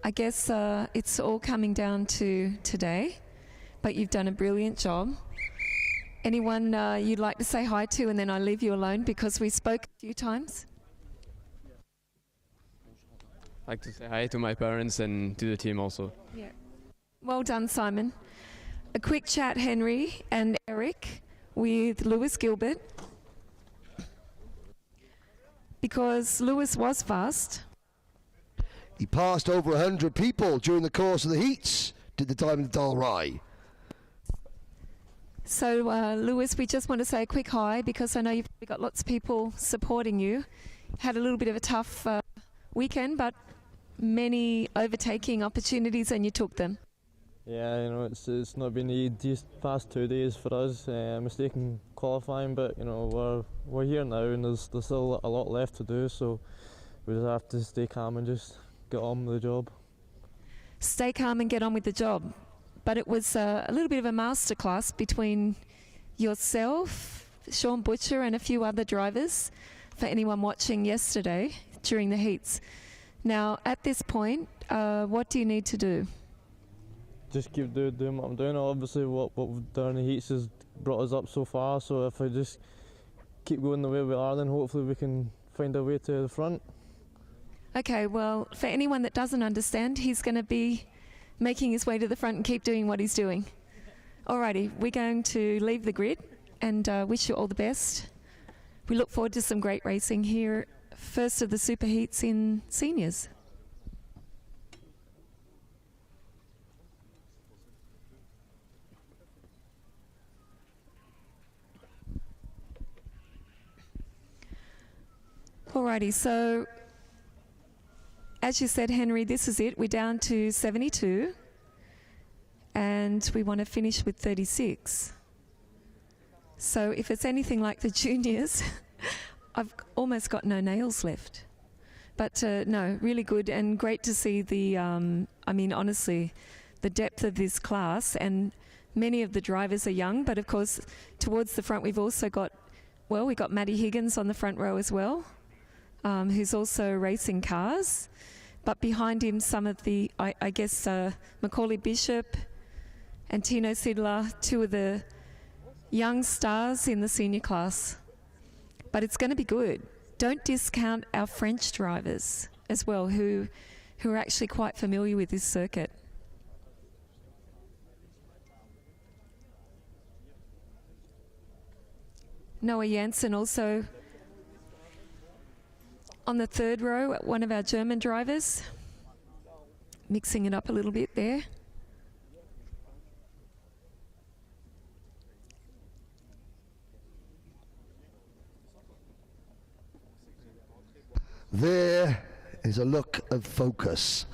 I guess it's all coming down to today, but you've done a brilliant job. Anyone you'd like to say hi to, and then I leave you alone because we spoke a few times? I'd like to say hi to my parents and to the team also. Yeah. Well done, Simon. A quick chat, Henry and Eric, with Lewis Gilbert. Because Lewis was fast. He passed over 100 people during the course of the heats, did the time in the Dalry. So, Lewis, we just want to say a quick hi because I know you've got lots of people supporting you. Had a little bit of a tough weekend, but many overtaking opportunities and you took them. Yeah, you know, it's not been these past 2 days for us. Mistake in qualifying, but you know we're here now, and there's still a lot left to do. So we just have to stay calm and just get on with the job. Stay calm and get on with the job. But it was a little bit of a masterclass between yourself, Sean Butcher, and a few other drivers. For anyone watching yesterday during the heats. Now, at this point, what do you need to do? Just keep doing what I'm doing. Obviously, what we've done in the heats has brought us up so far. So if I just keep going the way we are, then hopefully we can find our way to the front. Okay, well, for anyone that doesn't understand, he's going to be making his way to the front and keep doing what he's doing. Alrighty, we're going to leave the grid and wish you all the best. We look forward to some great racing here. First of the super heats in seniors. Alrighty, so as you said, Henry, this is it. We're down to 72 and we want to finish with 36. So if it's anything like the juniors, I've almost got no nails left. But no, really good and great to see the, I mean, honestly, the depth of this class, and many of the drivers are young, but of course, towards the front we've also got, well, we got Matty Higgins on the front row as well, who's also racing cars. But behind him, some of the, I guess, Macaulay Bishop and Tino Sidler, two of the young stars in the senior class. But it's going to be good. Don't discount our French drivers as well, who are actually quite familiar with this circuit. Noah Janssen also on the third row, one of our German drivers, mixing it up a little bit there. There is a look of focus.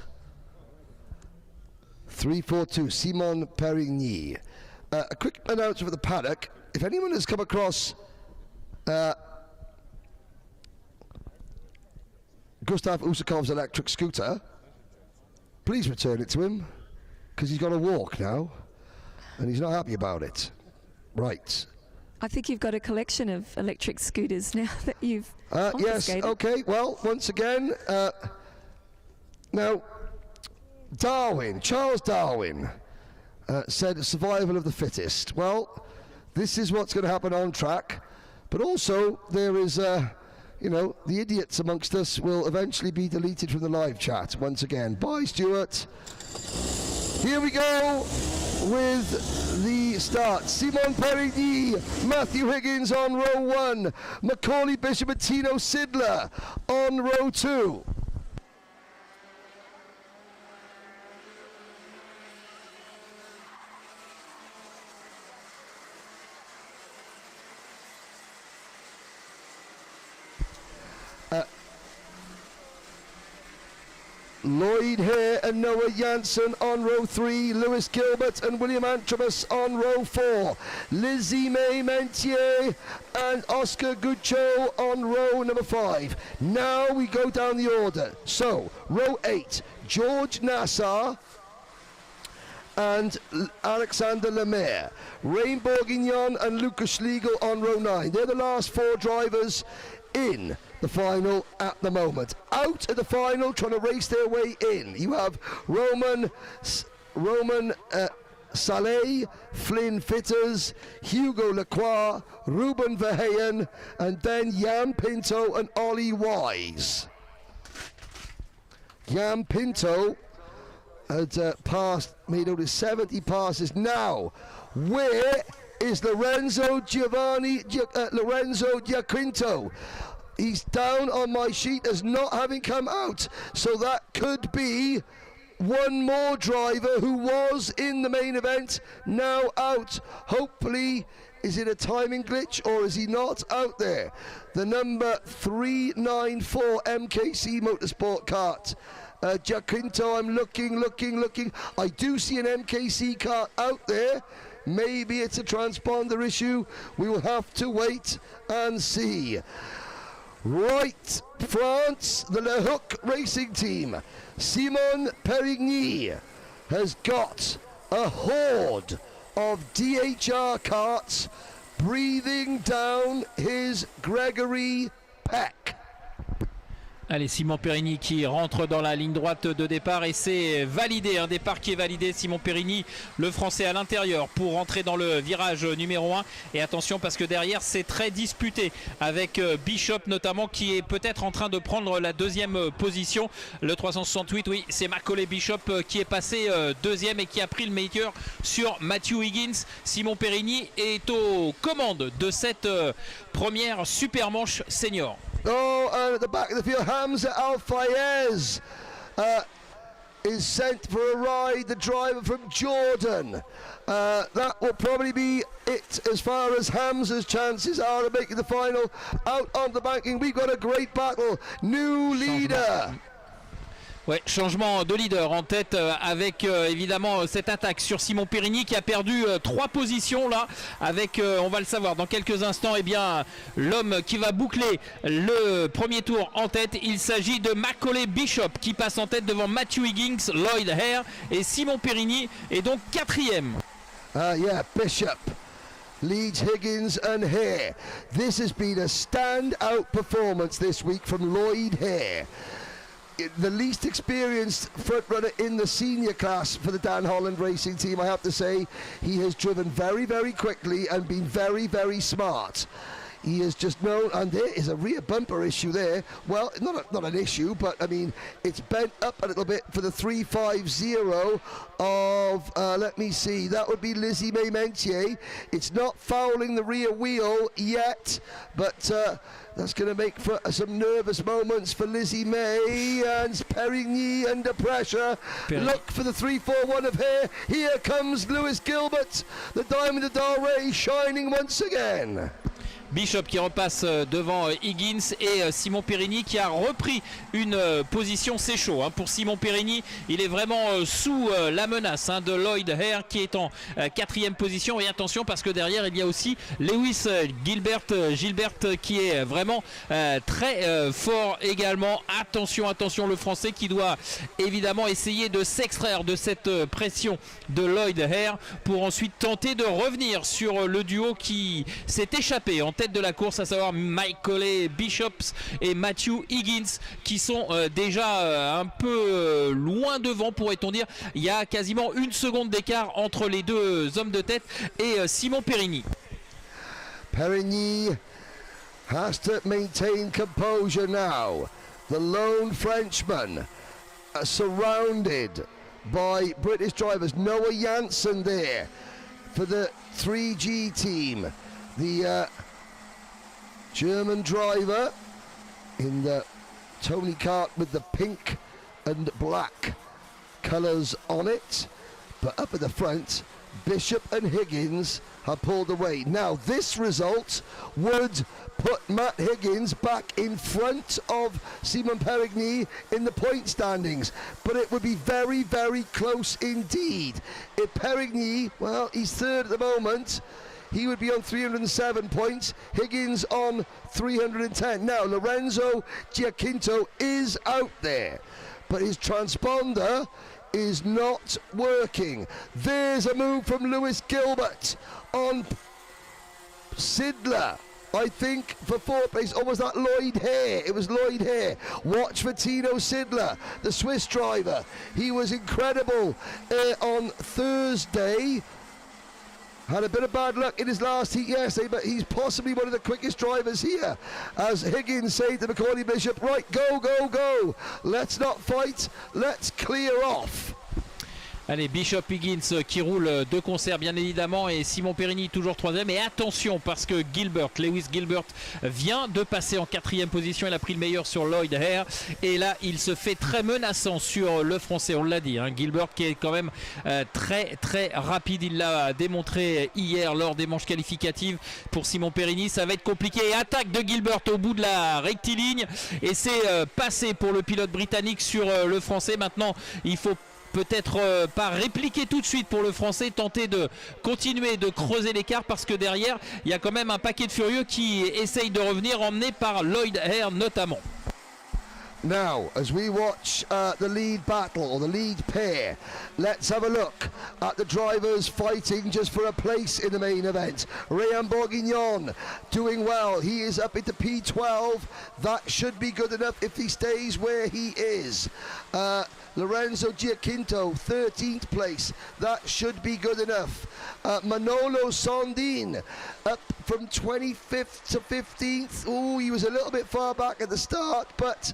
342, Simon Perigny. A quick announcement for the paddock. If anyone has come across Gustav Usakov's electric scooter, please return it to him, because he's got to walk now, and he's not happy about it. Right. I think you've got a collection of electric scooters now that you've yes, okay, well, once again, now, Charles Darwin said survival of the fittest. Well, this is what's going to happen on track, but also there is, you know, the idiots amongst us will eventually be deleted from the live chat once again. Bye, Stuart. Here we go with the start. Simon Perigny, Matthew Higgins on row 1, Macaulay Bishop and Tino Sidler on row 2. Lloyd Hare and Noah Janssen on row 3, Lewis Gilbert and William Antrobus on row 4, Lizzie May Mentier and Oscar Guccio on row number 5. Now we go down the order. So, row 8, George Nassar and Alexander Lemaire, Rain Bourguignon and Lucas Schlegel on row 9. They're the last 4 drivers in the final at the moment. Out of the final, trying to race their way in. You have Roman Saleh, Flynn Fitters, Hugo Lacroix, Ruben Verheyen, and then Jan Pinto and Ollie Wise. Jan Pinto had made out his 70 passes. Now, where is Lorenzo Giaquinto? He's down on my sheet as not having come out, so that could be one more driver who was in the main event, now out. Hopefully, is it a timing glitch or is he not out there? The number 394 MKC Motorsport kart. Giaquinto, I'm looking. I do see an MKC kart out there. Maybe it's a transponder issue. We will have to wait and see. Right, France, the Le Hook Racing Team. Simon Perigny has got a horde of DHR karts breathing down his Gregory Peck. Allez, Simon Perigny qui rentre dans la ligne droite de départ et c'est validé, un départ qui est validé. Simon Perigny, le français à l'intérieur pour rentrer dans le virage numéro 1. Et attention parce que derrière c'est très disputé avec Bishop notamment qui est peut-être en train de prendre la deuxième position. Le 368, oui, c'est Macaulay Bishop qui est passé deuxième et qui a pris le meilleur sur Matthew Higgins. Simon Perigny est aux commandes de cette première super manche senior. Oh, and at the back of the field, Hamza Al-Fayez is sent for a ride, the driver from Jordan. That will probably be it as far as Hamza's chances are of making the final. Out on the banking, we've got a great battle. New leader. Ouais, changement de leader en tête avec évidemment cette attaque sur Simon Perigny qui a perdu 3 positions là avec, on va le savoir dans quelques instants, et bien l'homme qui va boucler le premier tour en tête. Il s'agit de Macaulay Bishop qui passe en tête devant Matthew Higgins, Lloyd Hare et Simon Perigny est donc 4e. Yeah, Bishop leads Higgins and Hare. This has been a stand-out performance this week from Lloyd Hare. The least experienced front runner in the senior class for the Dan Holland Racing Team, I have to say. He has driven very, very quickly and been very, very smart. He is just known, and there is a rear bumper issue there. Well, not an issue, but I mean, it's bent up a little bit for the 350 of, let me see, that would be Lizzie May Mentier. It's not fouling the rear wheel yet, but that's going to make for some nervous moments for Lizzie May, and Perigny under pressure. Look for the 341 of Hare. Here comes Lewis Gilbert, the Diamond of Dalray shining once again. Bishop qui repasse devant Higgins et Simon Perigny qui a repris une position. C'est chaud hein, pour Simon Perigny. Il est vraiment sous la menace de Lloyd Hare qui est en 4e position. Et attention parce que derrière il y a aussi Lewis Gilbert qui est vraiment très fort également. Attention le français qui doit évidemment essayer de s'extraire de cette pression de Lloyd Hare pour ensuite tenter de revenir sur le duo qui s'est échappé en tête de la course, à savoir Macaulay Bishops et Matthew Higgins qui sont déjà un peu loin devant, pourrait-on dire. Il y a quasiment 1 seconde d'écart entre les deux hommes de tête et Simon Perigny. Perigny has to maintain composure now. The lone Frenchman surrounded by British drivers. Noah Janssen there for the 3G team. The German driver in the Tony kart with the pink and black colours on it, but up at the front Bishop and Higgins have pulled away. Now this result would put Matt Higgins back in front of Simon Perigny in the point standings, but it would be very, very close indeed. If Perigny, well, he's 3rd at the moment, he would be on 307 points, Higgins on 310. Now Lorenzo Giaquinto is out there, but his transponder is not working. There's a move from Lewis Gilbert on Sidler. I think for fourth place, was that Lloyd Hare? It was Lloyd Hare. Watch for Tino Sidler, the Swiss driver. He was incredible on Thursday. Had a bit of bad luck in his last heat yesterday, but he's possibly one of the quickest drivers here. As Higgins said to Macaulay Bishop, right, go, go, go. Let's not fight, let's clear off. Allez, Bishop Higgins qui roule de concert bien évidemment et Simon Périni toujours troisième. Et attention parce que Lewis Gilbert vient de passer en quatrième position. Il a pris le meilleur sur Lloyd Hare et là il se fait très menaçant sur le français, on l'a dit. Gilbert qui est quand même très très rapide. Il l'a démontré hier lors des manches qualificatives pour Simon Périni. Ça va être compliqué. Et attaque de Gilbert au bout de la rectiligne et c'est passé pour le pilote britannique sur le français. Maintenant il faut peut-être pas répliquer tout de suite pour le français, tenter de continuer de creuser l'écart parce que derrière il y a quand même un paquet de furieux qui essayent de revenir, emmenés par Lloyd Hare notamment. Now, as we watch the lead battle, or the lead pair, let's have a look at the drivers fighting just for a place in the main event. Rayan Bourguignon doing well. He is up into P12. That should be good enough if he stays where he is. Lorenzo Giacinto, 13th place. That should be good enough. Manolo Sondin up from 25th to 15th. Oh, he was a little bit far back at the start, but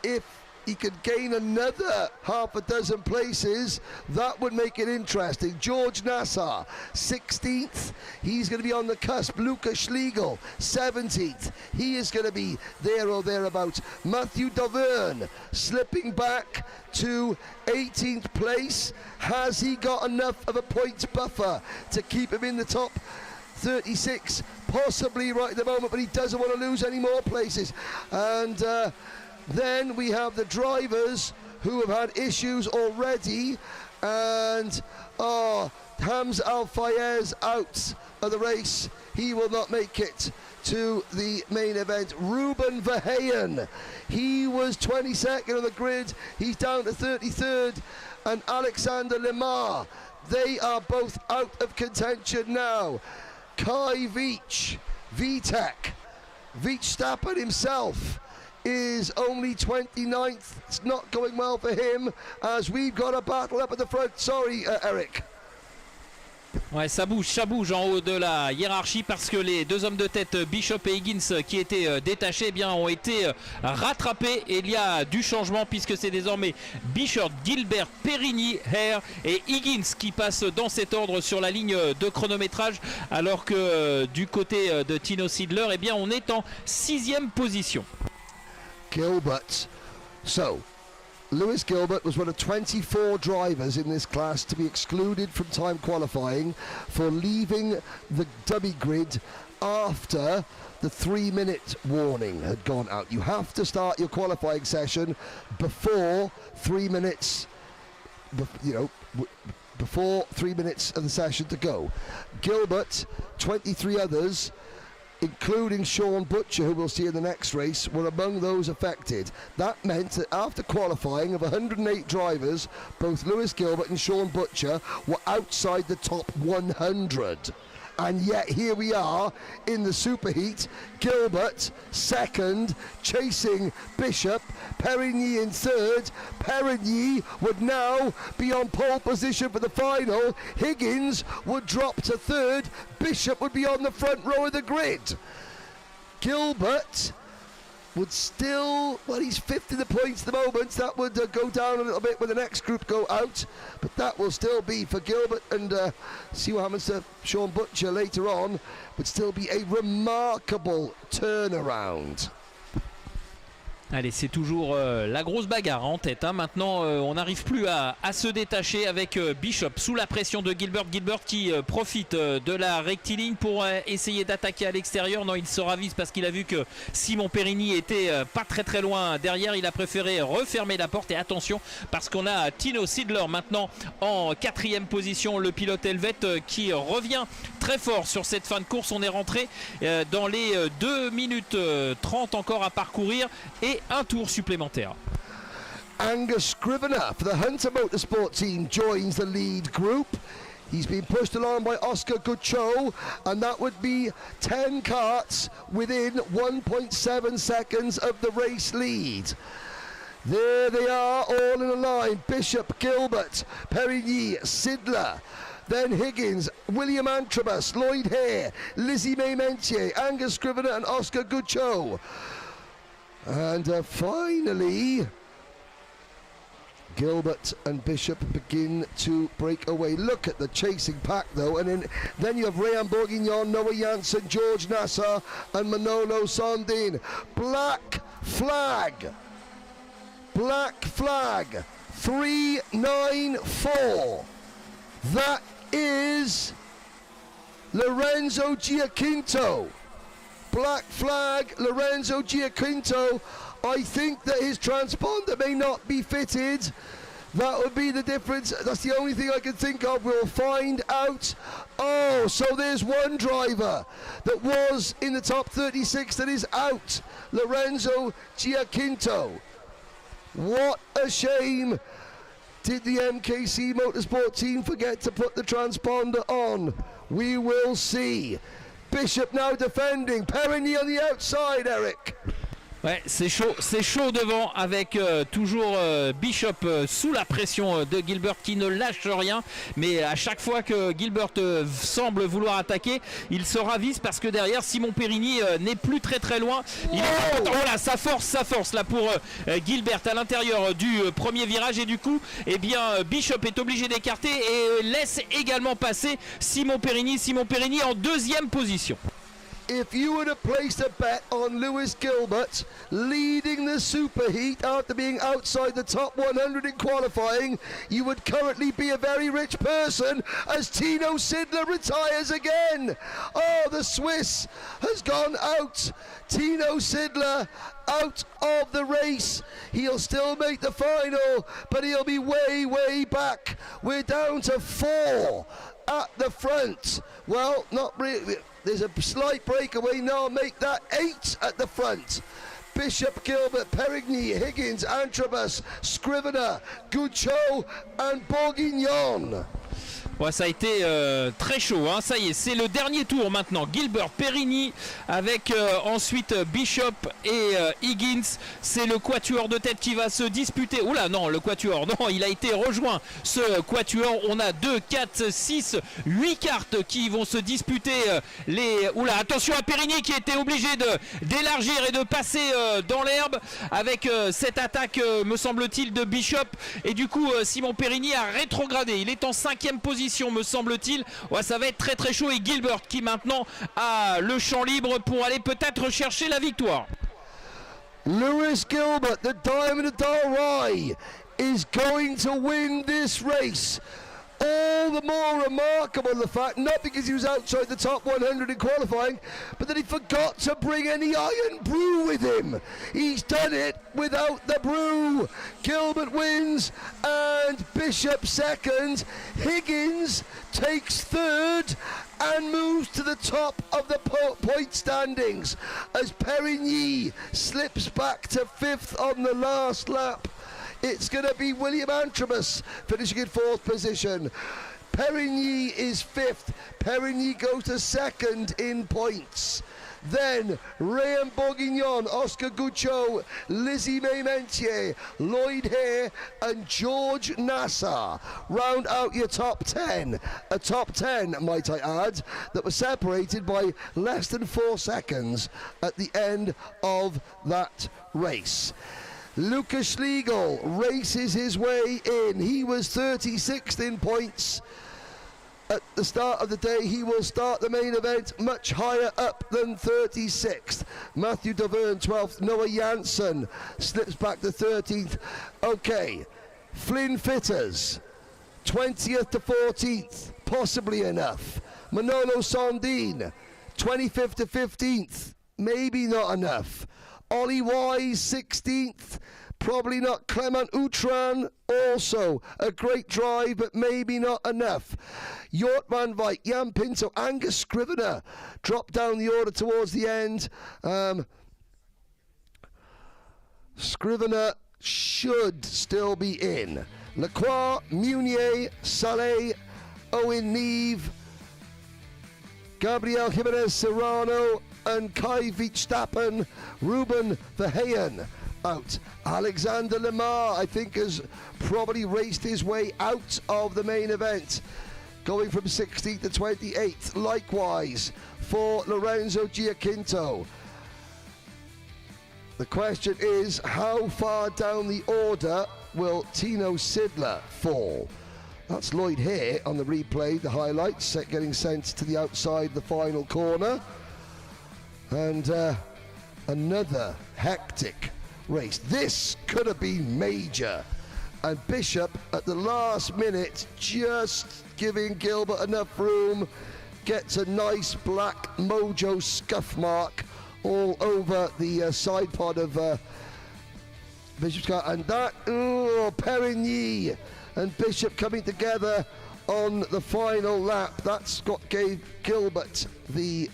if he could gain another half a dozen places, that would make it interesting. George Nassar, 16th. He's going to be on the cusp. Lucas Schlegel, 17th. He is going to be there or thereabouts. Matthew Daverne slipping back to 18th place. Has he got enough of a points buffer to keep him in the top 36? Possibly right at the moment, but he doesn't want to lose any more places. And then we have the drivers who have had issues already, and Hamza Al Fayez out of the race. He will not make it to the main event. Ruben Verheyen, he was 22nd on the grid, he's down to 33rd, and Alexander Lemar, they are both out of contention now. Kai Veach, VTEC, Verstappen himself is only 29th. It's not going well for him as we've got a battle up at the front. Sorry, Eric. Ouais, ça bouge en haut de la hiérarchie parce que les deux hommes de tête, Bishop et Higgins, qui étaient détachés, ont été rattrapés et il y a du changement puisque c'est désormais Bishop, Gilbert, Périni, Hare et Higgins qui passent dans cet ordre sur la ligne de chronométrage, alors que du côté de Tino Sidler, on est en 6e position. Gilbert. So, Lewis Gilbert was one of 24 drivers in this class to be excluded from time qualifying for leaving the dummy grid after the 3-minute warning had gone out. You have to start your qualifying session before 3 minutes, before 3 minutes of the session to go. Gilbert, 23 others, including Sean Butcher, who we'll see in the next race, were among those affected. That meant that after qualifying of 108 drivers, both Lewis Gilbert and Sean Butcher were outside the top 100. And yet here we are in the superheat. Gilbert second, chasing Bishop. Perigny in third. Perigny would now be on pole position for the final. Higgins would drop to third. Bishop would be on the front row of the grid. Gilbert would still, well, he's fifth in the points at the moment. That would go down a little bit when the next group go out, but that will still be for Gilbert, and see what happens to Sean Butcher later on, would still be a remarkable turnaround. Allez, c'est toujours la grosse bagarre en tête. Maintenant, on n'arrive plus à se détacher avec Bishop sous la pression de Gilbert. Gilbert qui profite de la rectiligne pour essayer d'attaquer à l'extérieur. Non, il se ravise parce qu'il a vu que Simon Périni était pas très loin derrière. Il a préféré refermer la porte. Et attention, parce qu'on a Tino Sidler maintenant en 4e position. Le pilote helvète qui revient très fort sur cette fin de course. On est rentré dans les 2 minutes 30 encore à parcourir. Et un tour supplémentaire. Angus Scrivener for the Hunter Motorsport team joins the lead group. He's been pushed along by Oscar Gucho, and that would be 10 karts within 1.7 seconds of the race lead. There they are, all in a line. Bishop, Gilbert, Perigny, Sidler, then Higgins, William Antrobus, Lloyd Hare, Lizzie May Mentier, Angus Scrivener and Oscar Gucho. And finally, Gilbert and Bishop begin to break away. Look at the chasing pack though, and then you have Rayan Bourguignon, Noah Janssen, George Nassar and Manolo Sondin. Black flag, 394. That is Lorenzo Giaquinto. Black flag, Lorenzo Giaquinto. I think that his transponder may not be fitted. That would be the difference. That's the only thing I can think of. We'll find out. Oh, so there's one driver that was in the top 36 that is out. Lorenzo Giaquinto. What a shame. Did the MKC Motorsport team forget to put the transponder on? We will see. Bishop now defending. Perigny on the outside, Eric. Ouais, c'est chaud devant avec toujours Bishop sous la pression de Gilbert qui ne lâche rien, mais à chaque fois que Gilbert semble vouloir attaquer, il se ravise parce que derrière Simon Perigny n'est plus très loin. Il est voilà, ça force là pour Gilbert à l'intérieur du premier virage et du coup, eh bien Bishop est obligé d'écarter et laisse également passer Simon Perigny en deuxième position. If you would have placed a bet on Lewis Gilbert leading the superheat after being outside the top 100 in qualifying, you would currently be a very rich person as Tino Sidler retires again. Oh, the Swiss has gone out. Tino Sidler out of the race. He'll still make the final, but he'll be way back. We're down to 4 at the front. Well, not really. There's a slight breakaway now, make that 8 at the front. Bishop, Gilbert, Perigny, Higgins, Antrobus, Scrivener, Gucho and Bourguignon. Ouais, ça a été très chaud, hein. Ça y est, c'est le dernier tour maintenant. Gilbert, Perigny avec ensuite Bishop et Higgins. C'est le quatuor de tête qui va se disputer. Oula, non, le quatuor, non, il a été rejoint. Ce quatuor, on a 2, 4, 6, 8 cartes qui vont se disputer les... Oula, attention à Perigny qui était obligé d'élargir et de passer dans l'herbe avec cette attaque, me semble-t-il, de Bishop. Et du coup, Simon Perigny a rétrogradé. Il est en 5e position, me semble-t-il. Ouais, ça va être très chaud et Gilbert qui maintenant a le champ libre pour aller peut-être chercher la victoire. Lewis Gilbert, the Diamond of Dalry, is going to win this race. All the more remarkable the fact, not because he was outside the top 100 in qualifying, but that he forgot to bring any iron brew with him. He's done it without the brew. Gilbert wins and Bishop second. Higgins takes third and moves to the top of the point standings as Perigny slips back to 5th on the last lap. It's going to be William Antrobus finishing in 4th position. Perigny is 5th. Perigny goes to 2nd in points. Then Rayan Bourguignon, Oscar Gucho, Lizzie May Mentier, Lloyd Hare and George Nassar round out your top 10. A top 10, might I add, that was separated by less than 4 seconds at the end of that race. Lucas Schlegel races his way in. He was 36th in points at the start of the day. He will start the main event much higher up than 36th. Matthew Davern 12th. Noah Janssen slips back to 13th. Okay, Flynn Fitters 20th to 14th, possibly enough. Manolo Sondin 25th to 15th, maybe not enough. Ollie Wise 16th, probably not. Clement Outran also a great drive but maybe not enough. Jort van Wyk, Jan Pinto, Angus Scrivener dropped down the order towards the end. Scrivener should still be in. Lacroix, Munier, Saleh, Owen Neve, Gabriel Jimenez Serrano, and Kai Verstappen. Ruben Verheyen out. Alexander Lamar, I think, has probably raced his way out of the main event, going from 16th to 28th. Likewise for Lorenzo Giacinto. The question is, how far down the order will Tino Sidler fall? That's Lloyd Hare on the replay, the highlights, getting sent to the outside the final corner. And another hectic race. This could have been major. And Bishop at the last minute, just giving Gilbert enough room, gets a nice black Mojo scuff mark all over the side pod of Bishop's car. And that, Perigny and Bishop coming together on the final lap. That's what gave Gilbert the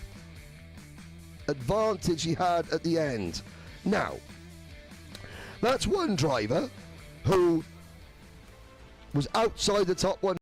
advantage he had at the end. Now, that's one driver who was outside the top one.